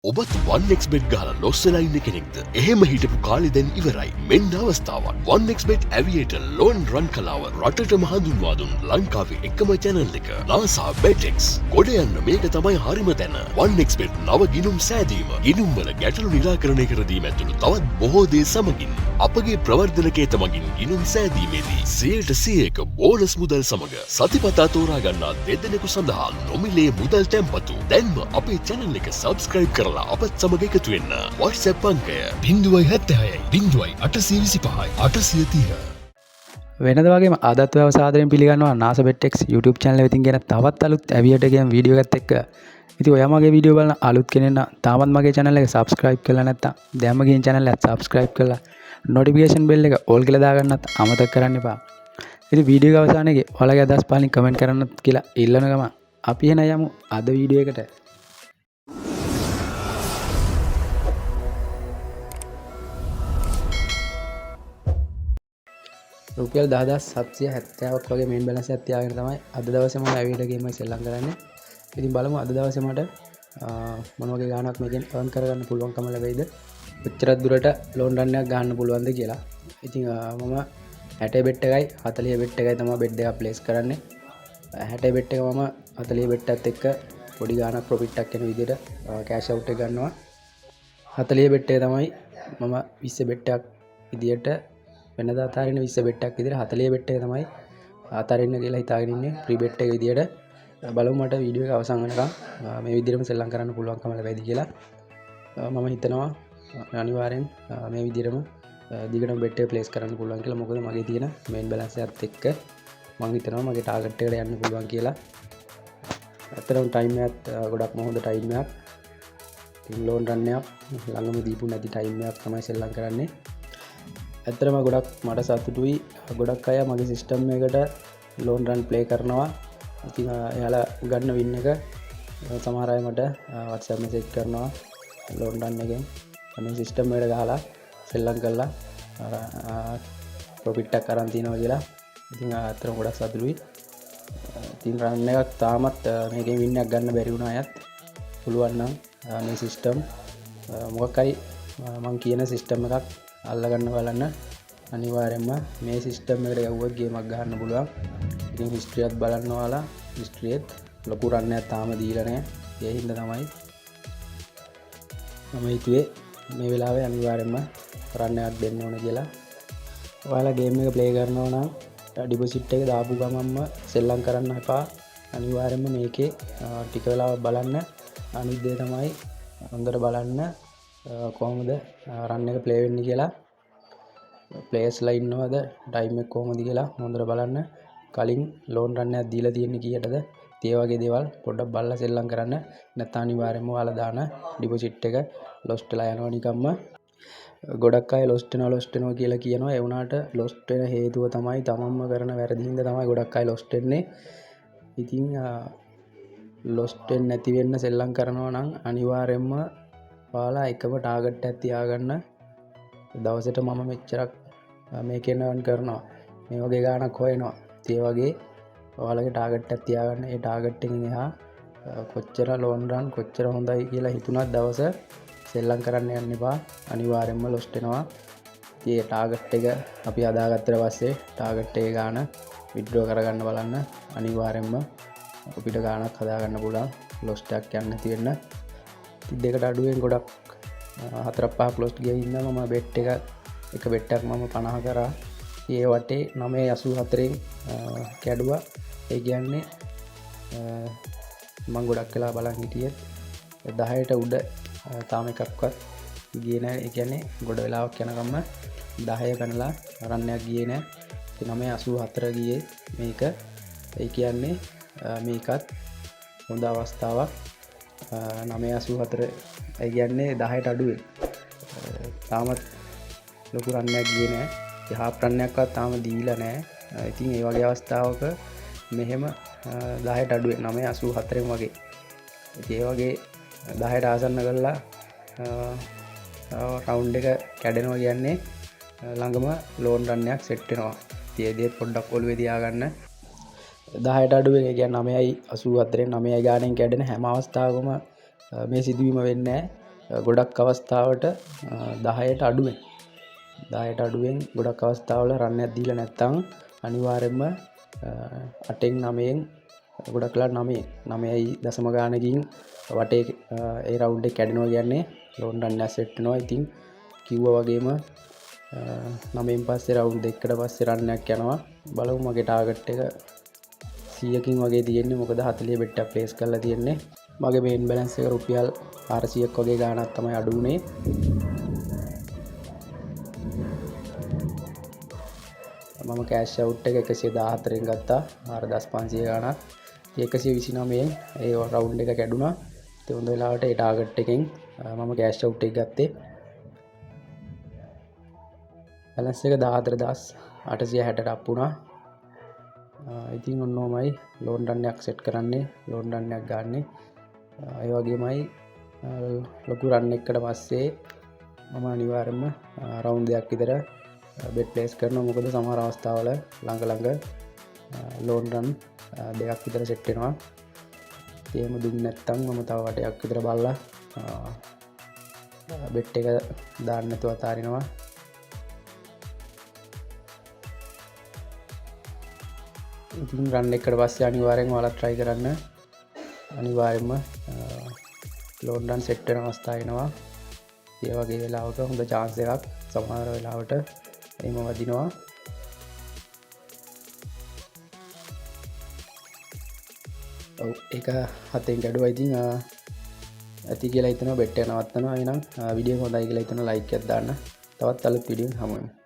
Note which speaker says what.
Speaker 1: ඔබත් 1xbet ගහලා Los වෙලා ඉන්න කෙනෙක්ද? එහෙම හිටපු කාලේ දැන් ඉවරයි. මෙන්න අවස්ථාවක්. 1xbet Aviator ලෝන් රන් කලාව රටටම හඳුන්වා දුන් ලංකාවේ එකම channel එක. NASA BetX. ගොඩ යන්න මේක තමයි හරිම තැන. 1xbet නව ගිණුම් සෑදීම. ගිණුම් වල ගැටලු නිරාකරණය කර දීම ඇතුළු තවත් බොහෝ දේ සමගින් අපගේ ප්‍රවර්ධනකේත මගින් ගිණුම් සෑදීමේදී 100% බෝනස් මුදල් සමග සතිපතා තෝරා ගන්නා දෙදෙනෙකු සඳහා නොමිලේ මුදල් තැන්පතු. දැන්ම අපේ channel එක subscribe කරලා අපත් සමග එකතු වෙන්න. WhatsApp අංකය 076 0825 830.
Speaker 2: වෙනද වගේම අදත් ඔයව සාදරයෙන් පිළිගන්නවා NASA BetX YouTube channel එකකින් ගෙන තවත් අලුත් Aviator game වීඩියෝ එකත් එක්ක. ඉතින් ඔයා මගේ වීඩියෝ බලන අලුත් කෙනෙක් නම් තාමත් මගේ channel එක subscribe කරලා නැත්නම් දැන්ම ගිහින් channel එක subscribe කරලා notification bell එක all කියලා දාගන්නත් අමතක කරන්න එපා. ඉතින් වීඩියෝ එක අවසානයේ ඔයාලගේ අදහස් පාලින් comment කරන්නත් කියලා ඉල්ලන ගම අපි එන යමු අද වීඩියෝ එකට. රුපියල් 10770ක් වගේ මේන් බැලන්ස් එකක් තියාගෙන තමයි අද දවසේ මම Aviator game එක සෙල්ලම් කරන්නේ. ඉතින් බලමු අද දවසේ මට මොන වගේ ගාණක් මේකෙන් earn කරගන්න පුළුවන්කම ලැබෙයිද? කොච්චර දුරට ලෝන් රන් එකක් ගන්න පුළුවන්ද කියලා. ඉතින් මම 60 bet එකයි 40 bet එකයි තමයි bet දෙක ප්ලේස් කරන්නේ. 60 bet එක මම 40 bet එකත් එක්ක පොඩි ගාණක් profit එකක් එන විදිහට cash out එක ගන්නවා. 40 bet එක තමයි මම 20 bet එකක් විදිහට වෙනදා අතාරින 20 bet එකක් විදිහට 40 bet එක තමයි අතාරින්න කියලා හිතාගෙන ඉන්නේ free bet එක විදිහට. බලමු මට වීඩියෝ එක අවසන් වෙනකම් මේ විදිහටම සෙල්ලම් කරන්න පුළුවන්කම ලැබෙයිද කියලා. මම හිතනවා අනිවාර්යෙන් මේ විදිහටම දිගටම bet එක ප්ලේස් කරන්න පුළුවන් කියලා. මොකද මගේ තියෙන main balance එකත් එක්ක මම හිතනවා මගේ target එකට යන්න පුළුවන් කියලා. අතරම time එකත් ගොඩක්ම හොඳ time එකක්. ඉතින් loan run එකක් ළඟම දීපු නැති time එකක් තමයි සෙල්ලම් කරන්නේ. ඇත්තටම ගොඩක් මට සතුටුයි. ගොඩක් අය මගේ සිස්ටම් එකට ලෝන් රන් ප්ලේ කරනවා. ඉතින් එයාලා ගන්න වින් එක සමහර අය මට WhatsApp message කරනවා ලෝන් රන් එකෙන් මේ සිස්ටම් එකට ගහලා සෙල්ලම් කරලා ප්‍රොෆිට් එකක් අරන් තියනවා කියලා. ඉතින් ඇත්තටම ගොඩක් සතුටුයි. ඉතින් රන් එකක් තාමත් මේකෙන් වින් එකක් ගන්න බැරි වුණා අයත් පුළුවන් නම් මේ සිස්ටම් මොකක් හරි මම කියන සිස්ටම් එකක් අල්ලගන්න බලන්න. අනිවාර්යයෙන්ම මේ සිස්ටම් එකට යවුවොත් ගේමක් ගන්න පුළුවන්. ඉතින් හිස්ටරි එකත් බලන්න ඔයාලා. හිස්ටරි එකත් ලොකු රන් එකක් තාම දීලා නැහැ. ඒ හින්දා තමයි මම හිතුවේ මේ වෙලාවේ අනිවාර්යයෙන්ම රන් එකක් දෙන්න ඕනේ කියලා. ඔයාලා ගේම් එක ප්ලේ කරනවා නම් ඩිපොසිට් එක දාපු ගමන්ම සෙල්ලම් කරන්න එපා. අනිවාර්යයෙන්ම මේකේ ටික වෙලාවක් බලන්න. අනිත් දේ තමයි හොඳට බලන්න කොහොමද රන් එක ප්ලේ වෙන්නේ කියලා. ප්ලේයර්ස්ලා ඉන්නවද ටයිම් එක කොහොමද කියලා හොඳට බලන්න. කලින් ලෝන් රන් එකක් දීලා තියෙන්නේ කීයටද? ඒ වගේ දේවල් පොඩ්ඩක් බලලා සෙල්ලම් කරන්න. නැත්නම් අනිවාර්යයෙන්ම ඔයාලා දාන ඩිපොසිට් එක ලොස්ට් වෙලා යනවා නිකම්ම. ගොඩක් අය ලොස්ට් වෙනවා කියලා කියනවා. ඒ වුණාට ලොස්ට් වෙන හේතුව තමයි තමන්ම කරන වැරදි හින්දා තමයි ගොඩක් අය ලොස්ට් වෙන්නේ. ඉතින් ලොස්ට් වෙන්නේ නැති වෙන්න සෙල්ලම් කරනවා නම් අනිවාර්යයෙන්ම ඔයාලා එකම ටාගට් එකක් තියාගන්න. දවසට මම මෙච්චරක් මේකෙන් earn කරනවා මේ වගේ ගාණක් හොයනවා. ඒ වගේ ඔයාලගේ ටාගට් එකක් තියාගන්න. ඒ ටාගට් එකෙන් එහා කොච්චර ලෝන් රන් කොච්චර හොඳයි කියලා හිතුණත් දවස සෙල්ලම් කරන්න යන්න එපා. අනිවාර්යයෙන්ම ලොස්ට් වෙනවා. ඒ ටාගට් එක අපි හදාගත්තට පස්සේ ටාගට් එකේ ගාණ විත්ඩ්‍රෝ කරගන්න බලන්න. අනිවාර්යයෙන්ම අපිට ගාණක් හදාගන්න පුළුවන් ලොස්ට් එකක් යන්න නැති වෙන්න. දෙකට අඩුවෙන් ගොඩක් 4-5 ලොස්ට් ගිය හින්දා මම bet එක bet එකක් මම 50 කරා. ඒ වටේ 984න් කැඩුවා. ඒ කියන්නේ මම ගොඩක් වෙලා බලන් හිටියේ 10ට උඩ තාම එකක්වත් ගියේ නැහැ. ඒ කියන්නේ ගොඩ වෙලාවක් යනකම්ම 10 කනලා රන් එකක් ගියේ නැහැ. 984 ගියේ මේක. ඒ කියන්නේ මේකත් හොඳ අවස්ථාවක්. 984 ඒ කියන්නේ 10ට අඩුවෙන් තාමත් ලොකු රන් එකක් ගියේ නැහැ. ඒ හාෆ් රන් එකක්වත් තාම දීලා නැහැ. ඉතින් ඒ වගේ අවස්ථාවක මෙහෙම 10ට අඩුවෙන් 984න් වගේ ඒ වගේ 10ට ආසන්න කරලා රවුන්ඩ් එක කැඩෙනවා කියන්නේ ළඟම ලෝන් රන් එකක් සෙට් වෙනවා. ඒ දේ පොඩ්ඩක් ඔළුවේ තියාගන්න. 10ට අඩුවෙන් කියන්නේ 9.84 9 ගානෙන් කැඩෙන හැම අවස්ථාවකම මේ සිදුවීම වෙන්නේ නැහැ. ගොඩක් අවස්ථාවට 10ට අඩුවෙන් ගොඩක් අවස්ථාවල රන්නයක් දීලා නැත්තම් අනිවාර්යෙන්ම 8න් 9න් ගොඩක් වෙලා 9යි දශම ගානකින් වටේ ඒ රවුන්ඩ් එක කැඩෙනවා කියන්නේ ලෝන් රන් එක සෙට් වෙනවා. ඉතින් කිව්වා වගේම 9න් පස්සේ රවුන්ඩ් දෙකකට පස්සේ රන් එකක් යනවා. බලමු මගේ ටාගට් එක 100කින් වගේ තියෙන්නේ. මොකද 40 බෙට් එක ප්ලේස් කරලා තියෙන්නේ. මගේ මේන් බැලන්ස් එක රුපියල් 400ක් වගේ ගාණක් තමයි අඩු වුනේ. මම කෑෂ් අවුට් එක 114න් ගත්තා 4500 ගාණක්. 129න් ඒ රවුන්ඩ් එක කැඩුනා. ඒ හොඳ වෙලාවට ඒ ටාගට් එකෙන් මම කෑෂ් අවුට් එක ගත්තේ. බැලන්ස් එක 14860ට අප් වුණා. ඉතින් ඔන්නෝමයි ලෝන් රන් එකක් සෙට් කරන්නේ, ලෝන් රන් එකක් ගන්නෙ. ඒ වගේමයි ලොකු රන් එකකට පස්සේ මම අනිවාර්යයෙන්ම රවුන්ඩ් දෙකක් විතර බෙට් ප්ලේස් කරනවා. මොකද සමහර අවස්ථාවල ළඟ ලෝන් රන් දෙකක් විතර සෙට් වෙනවා. එහෙම දුන්නේ නැත්නම් මම තව වටයක් විතර බලලා බෙට් එක දාන්න නැතුව අතාරිනවා. ඉතින් රන් එකකට පස්සේ අනිවාර්යෙන් ඔයාලා try කරන්න. අනිවාර්යෙන්ම ලෝන් රන් සෙට් වෙන අවස්ථා එනවා. ඒ වගේ වෙලාවක හොඳ chance එකක් සමහර වෙලාවට එහෙම වදිනවා. ඔව් ඒක 7න් ගැඩුවා. ඉතින් ඇති කියලා හිතනවා බෙට් එක නවත්තනවා. එහෙනම් වීඩියෝ එක හොඳයි කියලා හිතනවා like එකක් දාන්න. තවත් අලුත් වීඩියෝ එකක් හමු වෙමු.